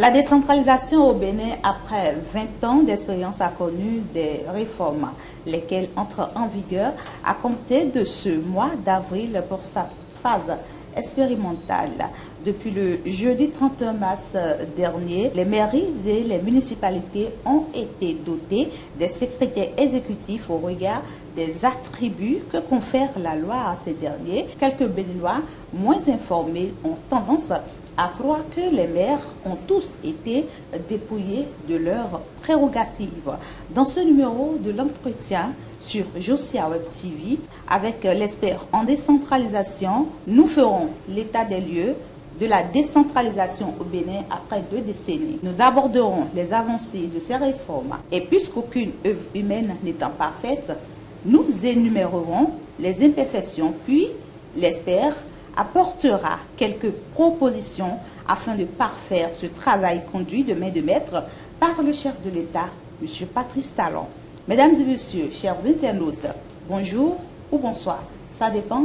La décentralisation au Bénin, après 20 ans d'expérience, a connu des réformes, lesquelles entrent en vigueur à compter de ce mois d'avril pour sa phase expérimentale. Depuis le jeudi 31 mars dernier, les mairies et les municipalités ont été dotées des secrétaires exécutifs au regard des attributs que confère la loi à ces derniers. Quelques Béninois moins informés ont tendance à croire que les maires ont tous été dépouillés de leurs prérogatives. Dans ce numéro de l'entretien sur Josia Web TV, avec l'expert en décentralisation, nous ferons l'état des lieux de la décentralisation au Bénin après 2 décennies. Nous aborderons les avancées de ces réformes. Et puisqu'aucune œuvre humaine n'étant parfaite, nous énumérerons les imperfections, puis l'expert apportera quelques propositions afin de parfaire ce travail conduit de main de maître par le chef de l'État, M. Patrice Talon. Mesdames et messieurs, chers internautes, bonjour ou bonsoir. Ça dépend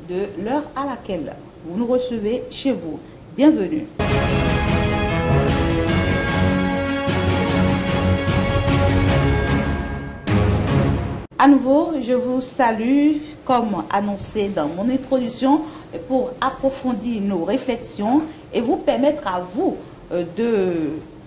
de l'heure à laquelle vous nous recevez chez vous. Bienvenue. À nouveau, je vous salue comme annoncé dans mon introduction pour approfondir nos réflexions et vous permettre à vous de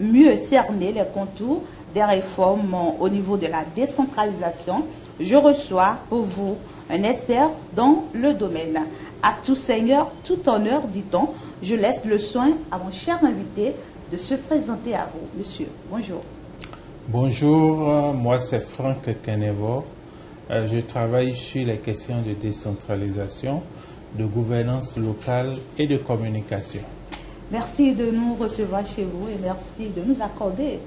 mieux cerner les contours des réformes au niveau de la décentralisation. Je reçois pour vous un expert dans le domaine. À tout seigneur, tout honneur, dit-on. Je laisse le soin à mon cher invité de se présenter à vous. Monsieur, bonjour. Bonjour, moi c'est Franck Kenevo. Je travaille sur les questions de décentralisation, de gouvernance locale et de communication. Merci de nous recevoir chez vous et merci de nous accorder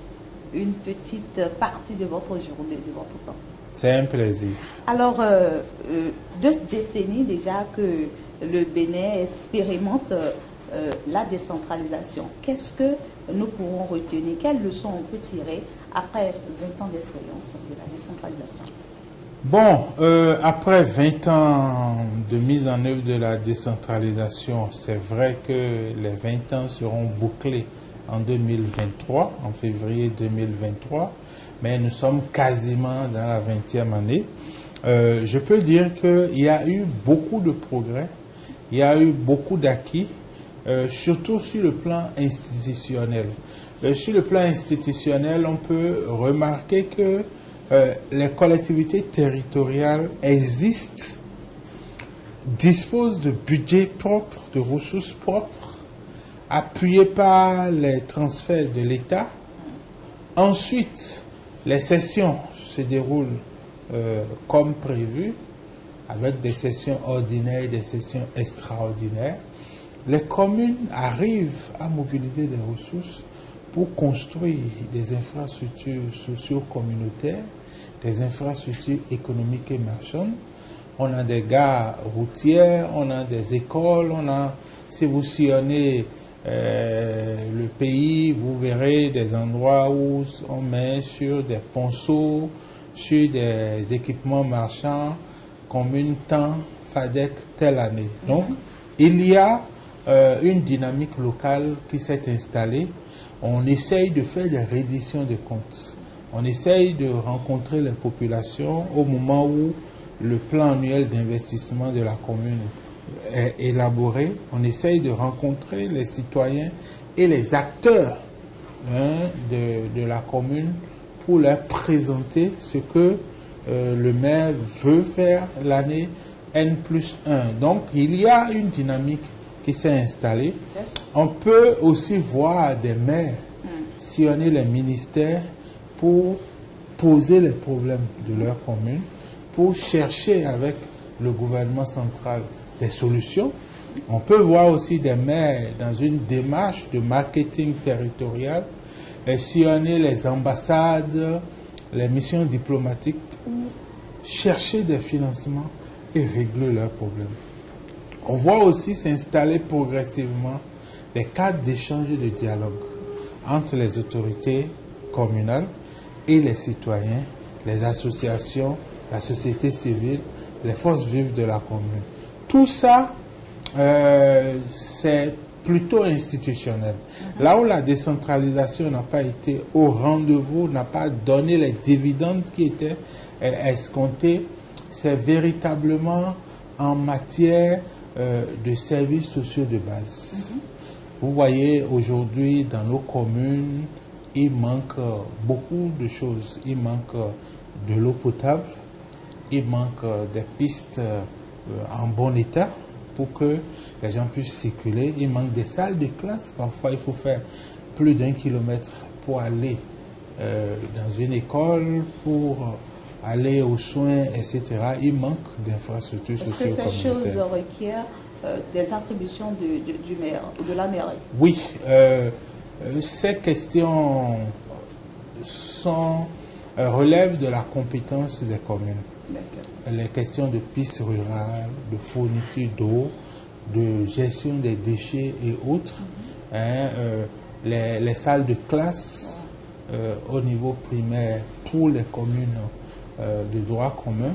une petite partie de votre journée, de votre temps. C'est un plaisir. Alors, 2 décennies déjà que le Bénin expérimente la décentralisation. Qu'est-ce que nous pourrons retenir? Quelles leçons on peut tirer après 20 ans d'expérience de la décentralisation? Bon, après 20 ans de mise en œuvre de la décentralisation, c'est vrai que les 20 ans seront bouclés en 2023, en février 2023, mais nous sommes quasiment dans la 20e année. Je peux dire qu'il y a eu beaucoup de progrès, il y a eu beaucoup d'acquis, surtout sur le plan institutionnel. Sur le plan institutionnel, on peut remarquer que les collectivités territoriales existent, disposent de budgets propres, de ressources propres, appuyées par les transferts de l'État. Ensuite, les sessions se déroulent comme prévu, avec des sessions ordinaires et des sessions extraordinaires. Les communes arrivent à mobiliser des ressources pour construire des infrastructures socio-communautaires, des infrastructures économiques et marchandes. On a des gares routières, on a des écoles, on a, si vous sillonnez le pays, vous verrez des endroits où on met sur des ponceaux, sur des équipements marchands, commune temps, FADEC, telle année. Donc, il y a une dynamique locale qui s'est installée. On essaye de faire des redditions de comptes. On essaye de rencontrer les populations au moment où le plan annuel d'investissement de la commune est élaboré. On essaye de rencontrer les citoyens et les acteurs de la commune pour leur présenter ce que le maire veut faire l'année N+1. Donc, il y a une dynamique qui s'est installée. On peut aussi voir des maires sillonner les ministères pour poser les problèmes de leur commune, pour chercher avec le gouvernement central des solutions. On peut voir aussi des maires dans une démarche de marketing territorial, sillonner les ambassades, les missions diplomatiques, pour chercher des financements et régler leurs problèmes. On voit aussi s'installer progressivement des cadres d'échange et de dialogue entre les autorités communales et les citoyens, les associations, la société civile, les forces vives de la commune. Tout ça, c'est plutôt institutionnelle. Là où la décentralisation n'a pas été au rendez-vous, n'a pas donné les dividendes qui étaient escomptés, c'est véritablement en matière de services sociaux de base. Vous voyez, aujourd'hui, dans nos communes, il manque beaucoup de choses. Il manque de l'eau potable, il manque des pistes en bon état pour que les gens puissent circuler. Il manque des salles de classe. Parfois, il faut faire plus d'1 kilomètre pour aller dans une école, pour aller aux soins, etc. Il manque d'infrastructures socio-communautaires. Est-ce que ces choses requièrent des attributions du maire, de la mairie? Oui, ces questions relèvent de la compétence des communes. Les questions de pistes rurales, de fourniture d'eau, de gestion des déchets et autres, les salles de classe au niveau primaire pour les communes de droit commun,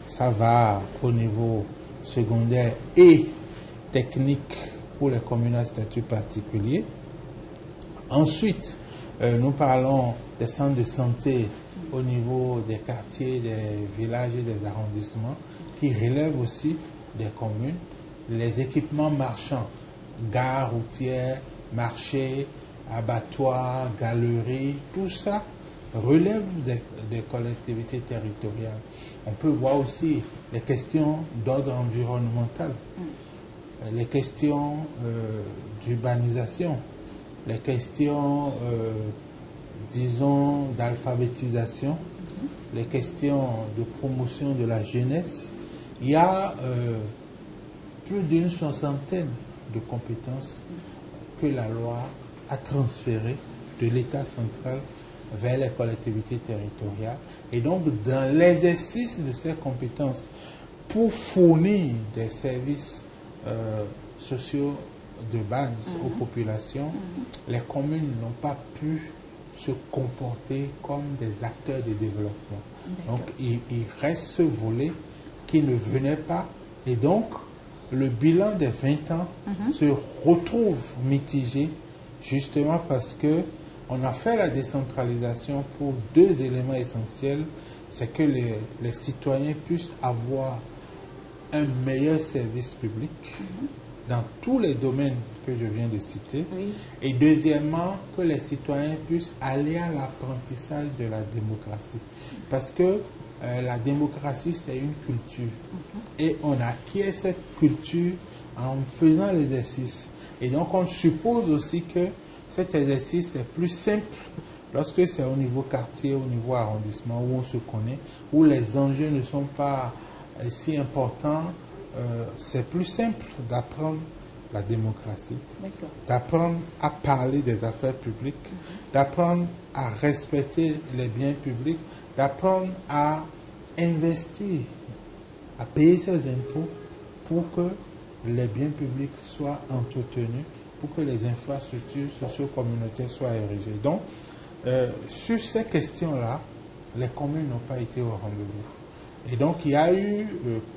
ça va au niveau secondaire et technique pour les communes à statut particulier. Ensuite, nous parlons des centres de santé au niveau des quartiers, des villages et des arrondissements qui relèvent aussi des communes. Les équipements marchands, gares routières, marchés, abattoirs, galeries, tout ça relève des collectivités territoriales. On peut voir aussi les questions d'ordre environnemental, les questions d'urbanisation, les questions, disons, d'alphabétisation, les questions de promotion de la jeunesse. Il y a plus d'une soixantaine de compétences que la loi a transférées de l'État central vers les collectivités territoriales. Et donc, dans l'exercice de ces compétences, pour fournir des services sociaux de base aux populations, les communes n'ont pas pu se comporter comme des acteurs de développement. Donc, il reste ce volet qui ne venait pas. Et donc, le bilan des 20 ans se retrouve mitigé, justement parce que on a fait la décentralisation pour deux éléments essentiels. C'est que les citoyens puissent avoir un meilleur service public dans tous les domaines que je viens de citer. Et deuxièmement, que les citoyens puissent aller à l'apprentissage de la démocratie. Parce que la démocratie, c'est une culture. Et on acquiert cette culture en faisant l'exercice. Et donc, on suppose aussi que cet exercice est plus simple lorsque c'est au niveau quartier, au niveau arrondissement, où on se connaît, où les enjeux ne sont pas si importants. C'est plus simple d'apprendre la démocratie, d'apprendre à parler des affaires publiques, d'apprendre à respecter les biens publics, d'apprendre à investir, à payer ses impôts pour que les biens publics soient entretenus, pour que les infrastructures socio-communautaires soient érigées. Donc, sur ces questions-là, les communes n'ont pas été au rendez-vous. Et donc, il y a eu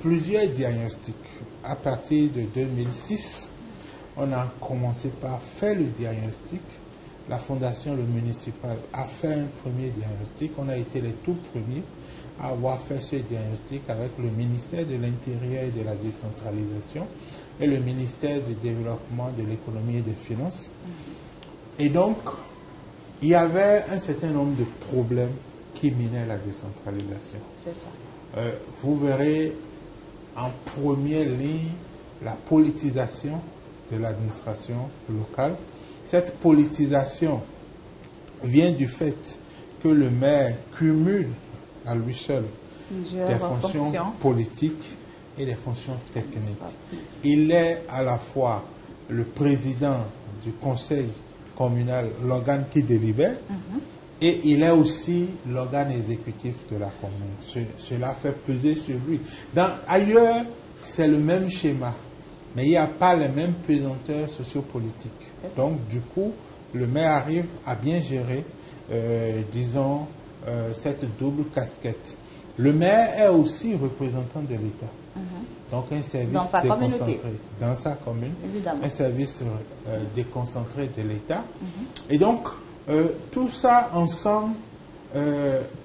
plusieurs diagnostics. À partir de 2006, on a commencé par faire le diagnostic. La fondation, le municipal, a fait un premier diagnostic. On a été les tout premiers à avoir fait ce diagnostic avec le ministère de l'Intérieur et de la décentralisation et le ministère du Développement de l'économie et des finances. Et donc, il y avait un certain nombre de problèmes qui minaient la décentralisation. C'est ça. Vous verrez en première ligne la politisation de l'administration locale. Cette politisation vient du fait que le maire cumule à lui seul des fonctions politiques et des fonctions techniques. Il est à la fois le président du conseil communal, l'organe qui délibère, et il est aussi l'organe exécutif de la commune. Cela fait peser sur lui. Ailleurs, c'est le même schéma, mais il n'y a pas les mêmes pesanteurs sociopolitiques. Donc, du coup, le maire arrive à bien gérer, disons, cette double casquette. Le maire est aussi représentant de l'État. Donc un service dans sa déconcentré communauté. dans sa commune, Évidemment. un service déconcentré de l'État. Et donc, tout ça ensemble,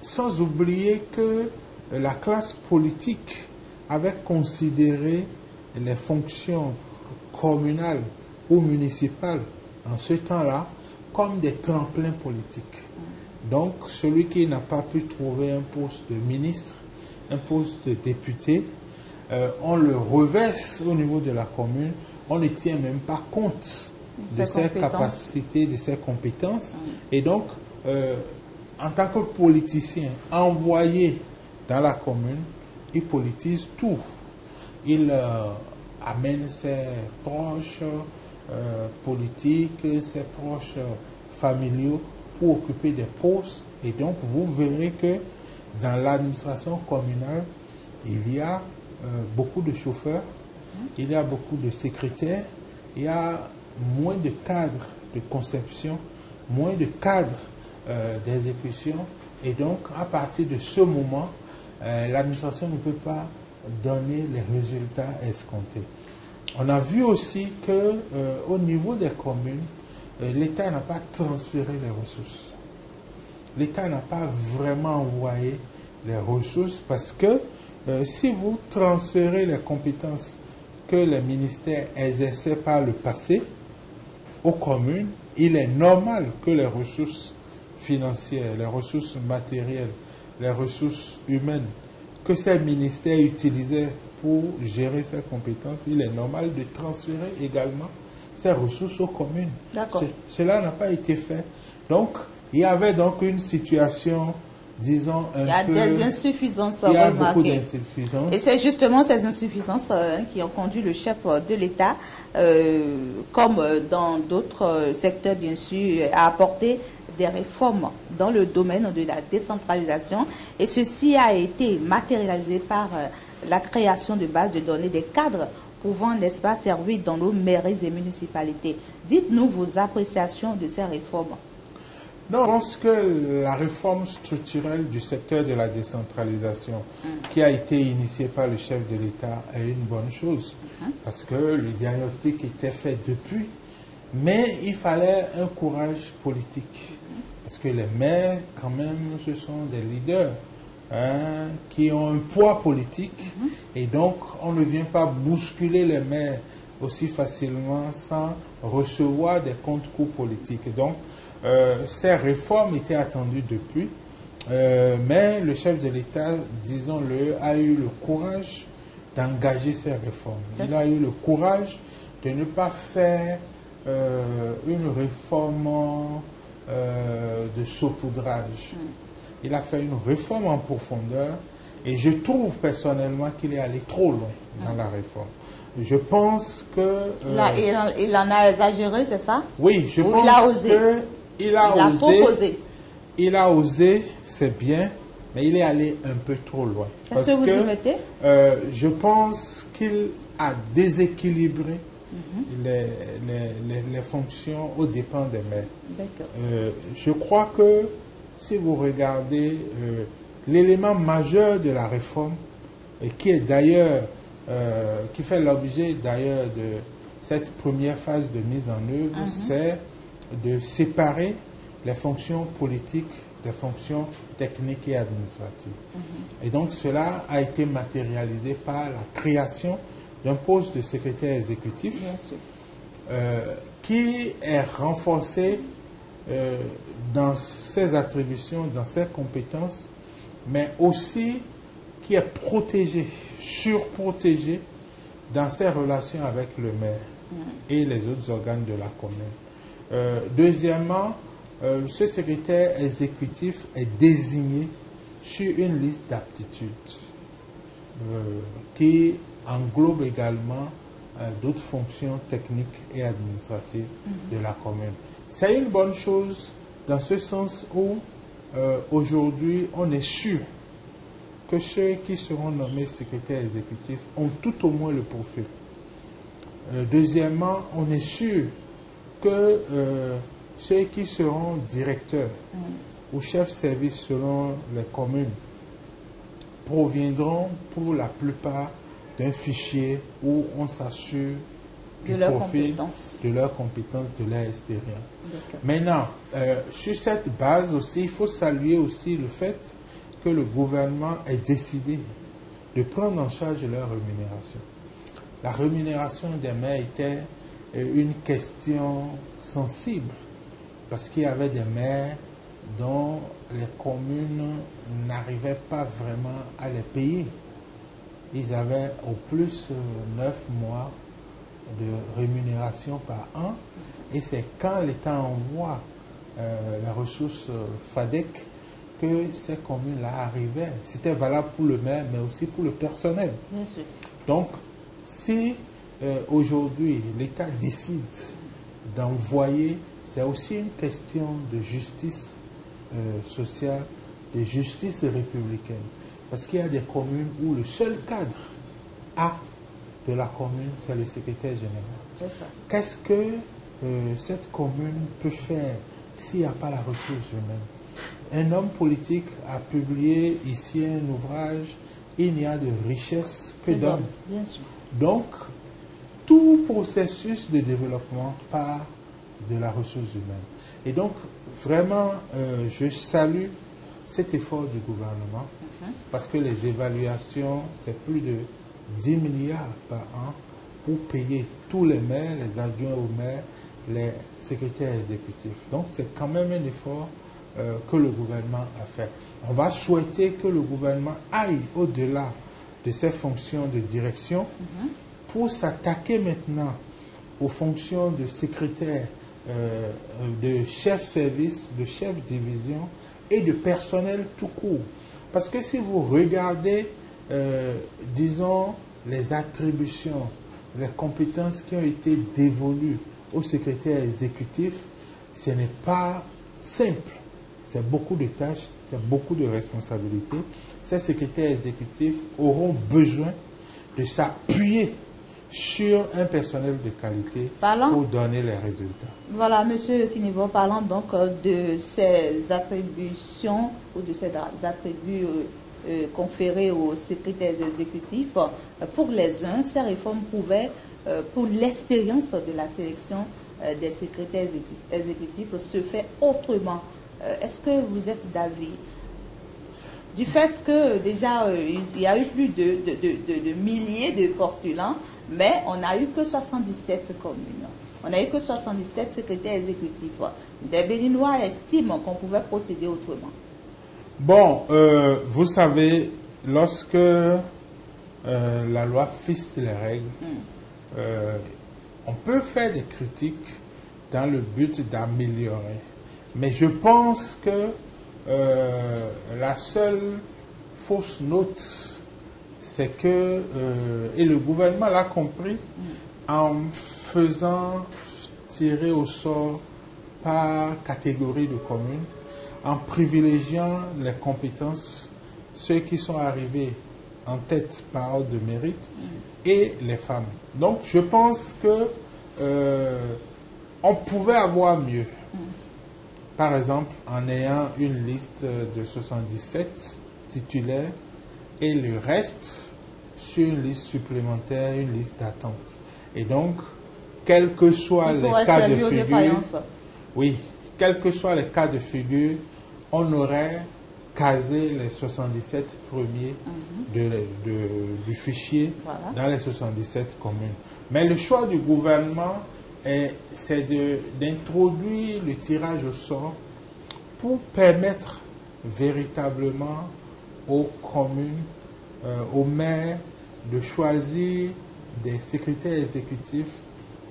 sans oublier que la classe politique avait considéré les fonctions communales ou municipales en ce temps-là comme des tremplins politiques. Donc, celui qui n'a pas pu trouver un poste de ministre, un poste de député, on le reverse au niveau de la commune, on ne tient même pas compte de ses capacités, de ses compétences. Et donc, en tant que politicien envoyé dans la commune, il politise tout. Il amène ses proches politiques, ses proches familiaux pour occuper des postes. Et donc, vous verrez que dans l'administration communale, il y a beaucoup de chauffeurs, il y a beaucoup de secrétaires, il y a moins de cadres de conception, moins de cadres d'exécution. Et donc, à partir de ce moment, l'administration ne peut pas donner les résultats escomptés. On a vu aussi que au niveau des communes, l'État n'a pas transféré les ressources. L'État n'a pas vraiment envoyé les ressources parce que si vous transférez les compétences que les ministères exerçaient par le passé aux communes, il est normal que les ressources financières, les ressources matérielles, les ressources humaines que ces ministères utilisaient pour gérer ces compétences, il est normal de transférer également ces ressources aux communes. Cela n'a pas été fait. Donc, il y avait donc une situation, disons, un peu... Il y a des insuffisances Il y a remarquées. beaucoup d'insuffisances. Et c'est justement ces insuffisances qui ont conduit le chef de l'État, comme dans d'autres secteurs bien sûr, à apporter des réformes dans le domaine de la décentralisation. Et ceci a été matérialisé par la création de bases de données des cadres pouvant, n'est-ce pas, servir dans nos mairies et municipalités. Dites-nous vos appréciations de ces réformes. Non, je pense que la réforme structurelle du secteur de la décentralisation qui a été initiée par le chef de l'État est une bonne chose. Parce que le diagnostic était fait depuis, mais il fallait un courage politique. Parce que les maires, quand même, ce sont des leaders qui ont un poids politique. Et donc, on ne vient pas bousculer les maires aussi facilement sans recevoir des contre-coups politiques. Donc, ces réformes étaient attendues depuis, mais le chef de l'État, disons-le, a eu le courage d'engager ces réformes. Il a eu le courage de ne pas faire une réforme de saupoudrage. Il a fait une réforme en profondeur et je trouve personnellement qu'il est allé trop loin dans la réforme. Je pense que... il en a exagéré, c'est ça? Oui, je pense il a osé. Il a osé. Il a osé, c'est bien, mais il est allé un peu trop loin. Qu'est-ce que vous y mettez? Je pense qu'il a déséquilibré les fonctions aux dépens des maires. Je crois que si vous regardez l'élément majeur de la réforme, et qui est d'ailleurs, qui fait l'objet d'ailleurs de cette première phase de mise en œuvre, c'est de séparer les fonctions politiques des fonctions techniques et administratives. Et donc cela a été matérialisé par la création d'un poste de secrétaire exécutif qui est renforcé dans ses attributions, dans ses compétences, mais aussi qui est protégé, surprotégé dans ses relations avec le maire et les autres organes de la commune. Deuxièmement, ce secrétaire exécutif est désigné sur une liste d'aptitudes qui englobe également d'autres fonctions techniques et administratives de la commune. C'est une bonne chose dans ce sens où aujourd'hui on est sûr que ceux qui seront nommés secrétaires exécutifs ont tout au moins le profil. Deuxièmement, on est sûr que ceux qui seront directeurs ou chefs de service selon les communes proviendront pour la plupart d'un fichier où on s'assure de leurs compétences, de leur expérience. Maintenant, sur cette base aussi, il faut saluer aussi le fait que le gouvernement ait décidé de prendre en charge leur rémunération. La rémunération des maires était une question sensible parce qu'il y avait des maires dont les communes n'arrivaient pas vraiment à les payer. Ils avaient au plus 9 mois de rémunération par an et c'est quand l'État envoie la ressource FADEC que ces communes-là arrivaient. C'était valable pour le maire mais aussi pour le personnel. Bien sûr. Donc, si aujourd'hui l'État décide d'envoyer, c'est aussi une question de justice sociale, de justice républicaine. Parce qu'il y a des communes où le seul cadre A de la commune, c'est le secrétaire général. C'est ça. Qu'est-ce que cette commune peut faire s'il n'y a pas la ressource humaine? Un homme politique a publié ici un ouvrage, il n'y a de richesse que d'hommes. Bien sûr. Donc, tout processus de développement part de la ressource humaine. Et donc, vraiment, je salue cet effort du gouvernement parce que les évaluations, c'est plus de 10 milliards par an pour payer tous les maires, les adjoints aux maires, les secrétaires exécutifs. Donc, c'est quand même un effort que le gouvernement a fait. On va souhaiter que le gouvernement aille au-delà de ses fonctions de direction pour s'attaquer maintenant aux fonctions de secrétaire, de chef service, de chef division et de personnel tout court. Parce que si vous regardez, disons, les attributions, les compétences qui ont été dévolues au secrétaire exécutif, ce n'est pas simple. C'est beaucoup de tâches, c'est beaucoup de responsabilités. Ces secrétaires exécutifs auront besoin de s'appuyer sur un personnel de qualité pour donner les résultats. Voilà, Monsieur Kinivo, parlant donc de ces attributions ou de ces attributs conférés aux secrétaires exécutifs. Pour les uns, ces réformes pouvaient, pour l'expérience de la sélection des secrétaires exécutifs, se faire autrement. Est-ce que vous êtes d'avis du fait que déjà il y a eu plus de milliers de postulants, mais on n'a eu que 77 communes. On n'a eu que 77 secrétaires exécutifs. Des Béninois estiment qu'on pouvait procéder autrement. Bon, vous savez, lorsque la loi fixe les règles, on peut faire des critiques dans le but d'améliorer. Mais je pense que la seule fausse note, c'est que, et le gouvernement l'a compris, en faisant tirer au sort par catégorie de communes, en privilégiant les compétences, ceux qui sont arrivés en tête par ordre de mérite, et les femmes. Donc je pense que on pouvait avoir mieux. Par exemple, en ayant une liste de 77 titulaires et le reste sur une liste supplémentaire, une liste d'attente. Et donc, quels que soient les cas de figure, oui, quels que soient les cas de figure, on aurait casé les 77 premiers du fichier dans les 77 communes. Mais le choix du gouvernement, c'est d'introduire le tirage au sort pour permettre véritablement aux communes, aux maires, de choisir des secrétaires exécutifs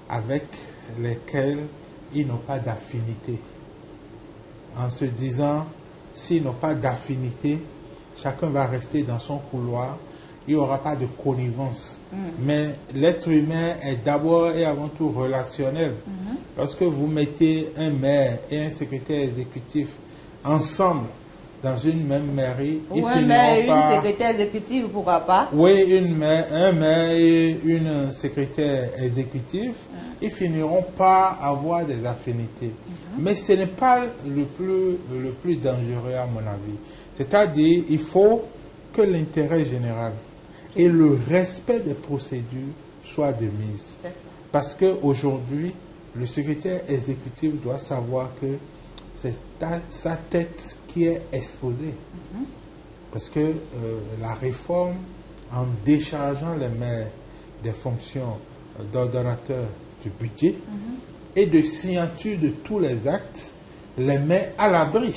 avec lesquels ils n'ont pas d'affinité. En se disant, s'ils n'ont pas d'affinité, chacun va rester dans son couloir, il n'y aura pas de connivence. Mais l'être humain est d'abord et avant tout relationnel. Lorsque vous mettez un maire et un secrétaire exécutif ensemble dans une même mairie, ou un maire et une secrétaire exécutive, pourquoi pas? Oui, un maire et une secrétaire exécutive, ils finiront par avoir des affinités. Mais ce n'est pas le plus dangereux à mon avis. C'est-à-dire, il faut que l'intérêt général et le respect des procédures soit de mise. Parce qu'aujourd'hui, le secrétaire exécutif doit savoir que c'est sa tête qui est exposée. Parce que la réforme, en déchargeant les maires des fonctions d'ordonnateur du budget et de signature de tous les actes, les met à l'abri.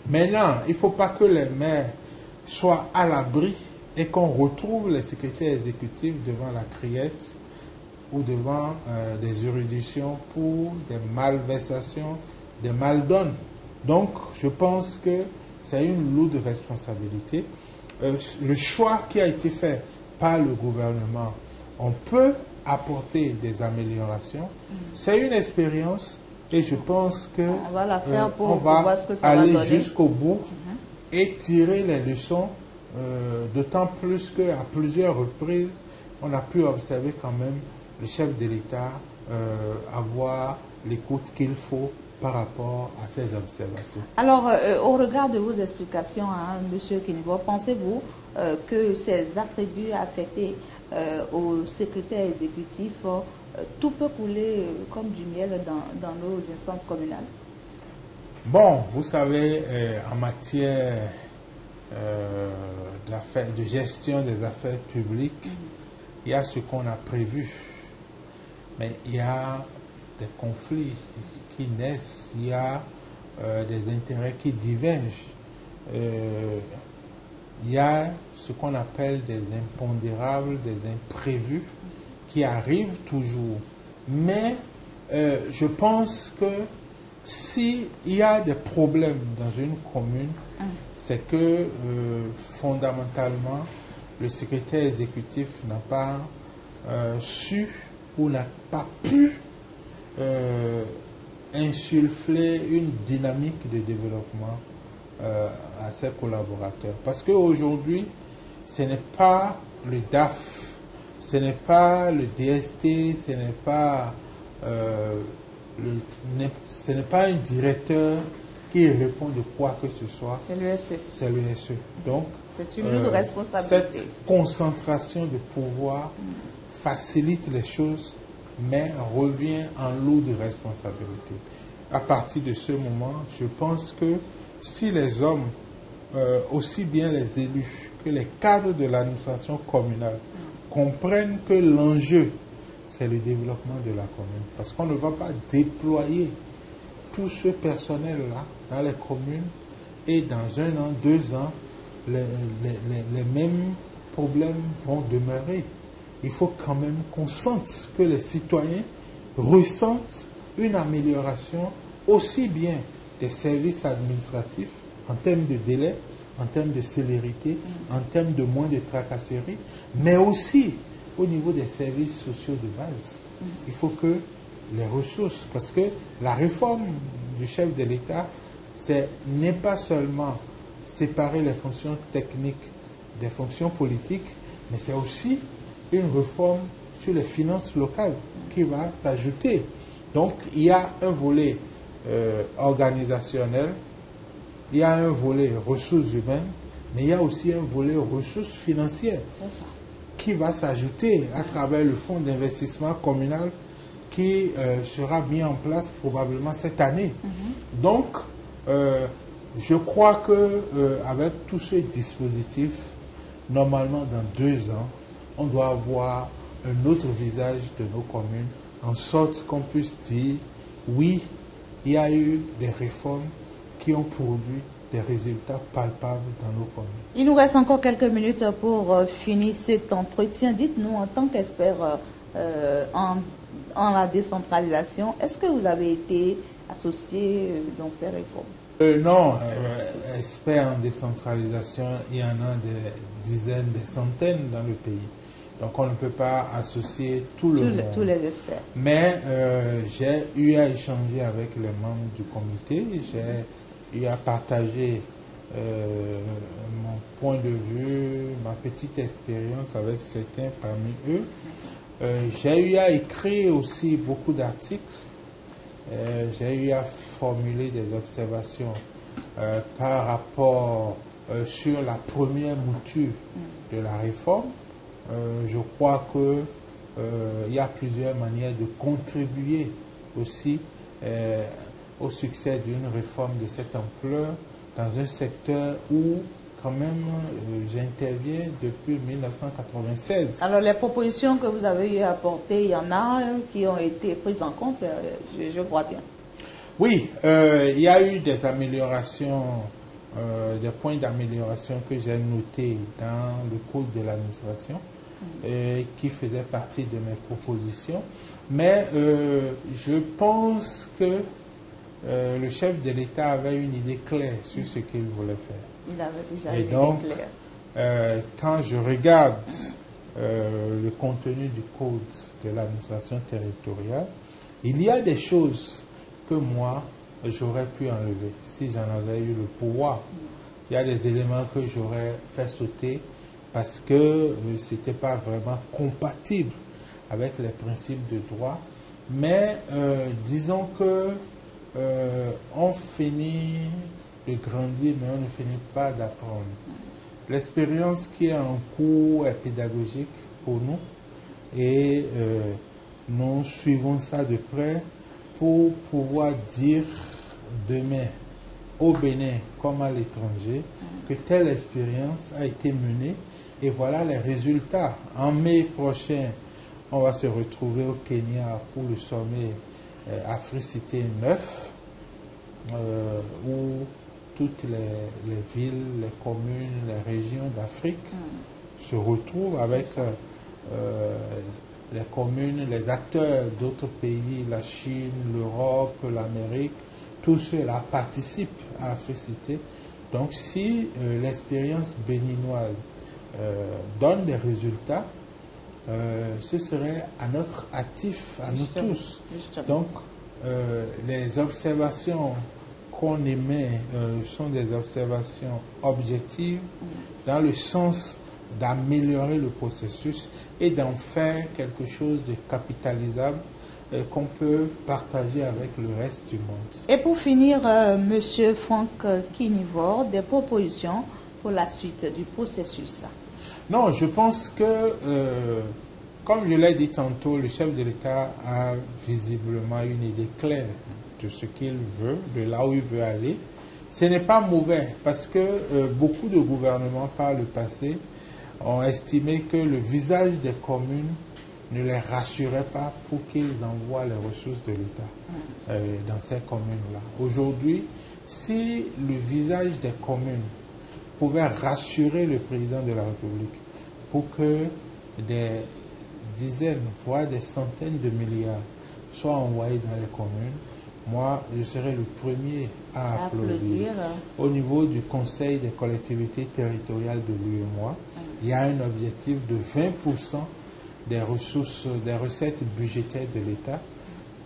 Maintenant, il ne faut pas que les maires soient à l'abri et qu'on retrouve les secrétaires exécutifs devant la criette ou devant des juridictions pour des malversations, des maldonnes. Donc, je pense que c'est une lourde responsabilité. Le choix qui a été fait par le gouvernement, on peut apporter des améliorations. C'est une expérience et je pense que on va la faire pour on va voir ce que ça aller va donner jusqu'au bout et tirer les leçons, d'autant plus qu'à plusieurs reprises, on a pu observer quand même le chef de l'État avoir l'écoute qu'il faut par rapport à ces observations. Alors, au regard de vos explications, M. Kinigo, pensez-vous que ces attributs affectés au secrétaire exécutif, tout peut couler comme du miel dans nos instances communales? Bon, vous savez, en matière de gestion des affaires publiques, il y a ce qu'on a prévu, mais il y a des conflits qui naissent, il y a des intérêts qui divergent, il y a ce qu'on appelle des impondérables, des imprévus qui arrivent toujours. Mais je pense que s'il y a des problèmes dans une commune, c'est que fondamentalement, le secrétaire exécutif n'a pas su ou n'a pas pu insuffler une dynamique de développement à ses collaborateurs. Parce qu'aujourd'hui, ce n'est pas le DAF, ce n'est pas le DST, ce n'est pas un directeur qui répond de quoi que ce soit. C'est l'USE. C'est l'USE. Donc, c'est une lourde responsabilité. Cette concentration de pouvoir facilite les choses, mais revient en lourde responsabilité. À partir de ce moment, je pense que si les hommes, aussi bien les élus que les cadres de l'administration communale, comprennent que l'enjeu, c'est le développement de la commune. Parce qu'on ne va pas déployer tout ce personnel-là dans les communes et dans 1 an, 2 ans, les mêmes problèmes vont demeurer. Il faut quand même qu'on sente que les citoyens ressentent une amélioration aussi bien des services administratifs en termes de délai, en termes de célérité, en termes de moins de tracasseries, mais aussi au niveau des services sociaux de base. Il faut que les ressources, parce que la réforme du chef de l'État, n'est pas seulement séparer les fonctions techniques des fonctions politiques, mais c'est aussi une réforme sur les finances locales qui va s'ajouter. Donc, il y a un volet organisationnel, il y a un volet ressources humaines, mais il y a aussi un volet ressources financières qui va s'ajouter à travers le fonds d'investissement communal qui sera mis en place probablement cette année. Donc, je crois que avec tous ces dispositifs, normalement dans 2 ans, on doit avoir un autre visage de nos communes, en sorte qu'on puisse dire, oui, il y a eu des réformes qui ont produit des résultats palpables dans nos communes. Il nous reste encore quelques minutes pour finir cet entretien. Dites-nous, en tant qu'expert en la décentralisation, est-ce que vous avez été associé dans ces réformes? Non, experts en décentralisation, il y en a des dizaines, des centaines dans le pays. Donc on ne peut pas associer tout le monde. Tous les experts. Mais j'ai eu à échanger avec les membres du comité, j'ai eu à partager mon point de vue, ma petite expérience avec certains parmi eux. J'ai eu à écrire aussi beaucoup d'articles. J'ai eu à formuler des observations par rapport sur la première mouture de la réforme. Je crois que il y a plusieurs manières de contribuer aussi au succès d'une réforme de cette ampleur dans un secteur où quand même j'interviens depuis 1996. Alors les propositions que vous avez apportées, il y en a qui ont été prises en compte, je crois bien. Oui, il y a eu des améliorations, des points d'amélioration que j'ai notés dans le code de l'administration qui faisaient partie de mes propositions. Mais je pense que le chef de l'État avait une idée claire sur ce qu'il voulait faire. Il avait déjà Et une donc, idée claire. Quand je regarde le contenu du code de l'administration territoriale, il y a des choses que moi, j'aurais pu enlever si j'en avais eu le pouvoir. Il y a des éléments que j'aurais fait sauter parce que ce n'était pas vraiment compatible avec les principes de droit. Mais disons que on finit de grandir, mais on ne finit pas d'apprendre. L'expérience qui est en cours est pédagogique pour nous et nous suivons ça de près pour pouvoir dire demain au Bénin comme à l'étranger que telle expérience a été menée et voilà les résultats. En mai prochain, on va se retrouver au Kenya pour le sommet Africité 9 où toutes les villes, les communes, les régions d'Afrique se retrouvent avec les communes, les acteurs d'autres pays, la Chine, l'Europe, l'Amérique, tous ceux-là participent à Africité. Donc si l'expérience béninoise donne des résultats, ce serait à notre actif, à nous tous. Donc les observations qu'on émet sont des observations objectives dans le sens d'améliorer le processus et d'en faire quelque chose de capitalisable qu'on peut partager avec le reste du monde. Et pour finir, Monsieur Franck Kinivore, des propositions pour la suite du processus? Non, je pense que, comme je l'ai dit tantôt, le chef de l'État a visiblement une idée claire de ce qu'il veut, de là où il veut aller. Ce n'est pas mauvais parce que beaucoup de gouvernements par le passé ont estimé que le visage des communes ne les rassurait pas pour qu'ils envoient les ressources de l'État dans ces communes-là. Aujourd'hui, si le visage des communes pouvait rassurer le président de la République pour que des dizaines, voire des centaines de milliards soient envoyés dans les communes, moi, je serai le premier à applaudir. Au niveau du Conseil des collectivités territoriales de l'UEMOA, il y a un objectif de 20% des ressources, des recettes budgétaires de l'État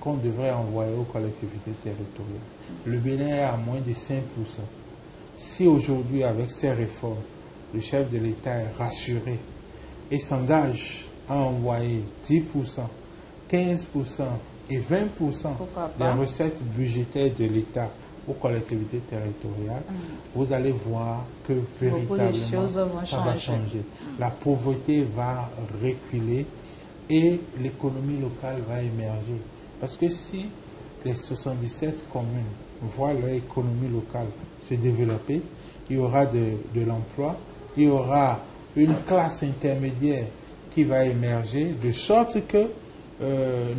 qu'on devrait envoyer aux collectivités territoriales. Le Bénin est à moins de 5%. Si aujourd'hui, avec ces réformes, le chef de l'État est rassuré et s'engage à envoyer 10%, 15% et 20% des recettes budgétaires de l'État aux collectivités territoriales, vous allez voir que véritablement ça va changer. La pauvreté va reculer et l'économie locale va émerger. Parce que si les 77 communes voient leur économie locale se développer, il y aura de l'emploi, il y aura une classe intermédiaire qui va émerger, de sorte que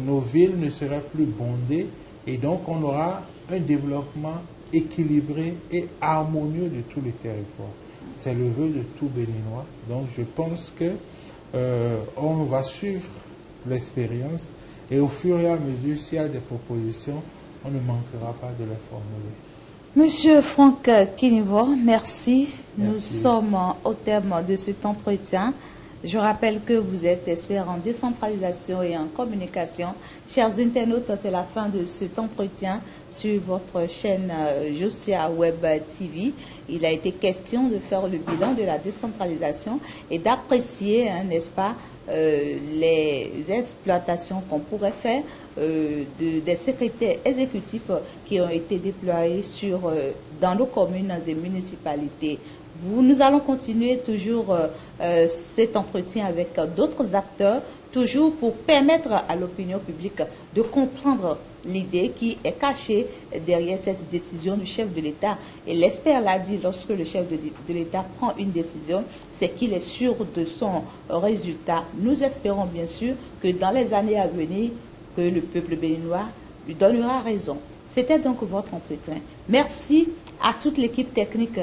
nos villes ne seraient plus bondées et donc on aura un développement équilibré et harmonieux de tous les territoires. C'est le vœu de tout Béninois. Donc je pense que on va suivre l'expérience et au fur et à mesure, s'il y a des propositions, on ne manquera pas de les formuler. Monsieur Franck Kinivore, merci. Nous sommes au terme de cet entretien. Je rappelle que vous êtes expert en décentralisation et en communication. Chers internautes, c'est la fin de cet entretien sur votre chaîne Josia Web TV. Il a été question de faire le bilan de la décentralisation et d'apprécier, n'est-ce pas, les exploitations qu'on pourrait faire des secrétaires exécutifs qui ont été déployés dans nos communes et municipalités Nous allons continuer toujours cet entretien avec d'autres acteurs, toujours pour permettre à l'opinion publique de comprendre l'idée qui est cachée derrière cette décision du chef de l'État. Et l'expert l'a dit, lorsque le chef de l'État prend une décision, c'est qu'il est sûr de son résultat. Nous espérons bien sûr que dans les années à venir, que le peuple béninois lui donnera raison. C'était donc votre entretien. Merci à toute l'équipe technique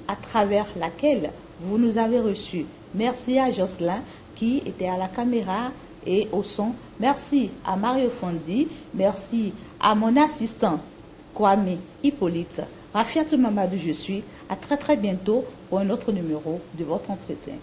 à travers laquelle vous nous avez reçus. Merci à Jocelyn qui était à la caméra et au son. Merci à Mario Fondi. Merci à mon assistant Kwame Hippolyte. Rafiatou Mamadou, je suis. À très très bientôt pour un autre numéro de votre entretien.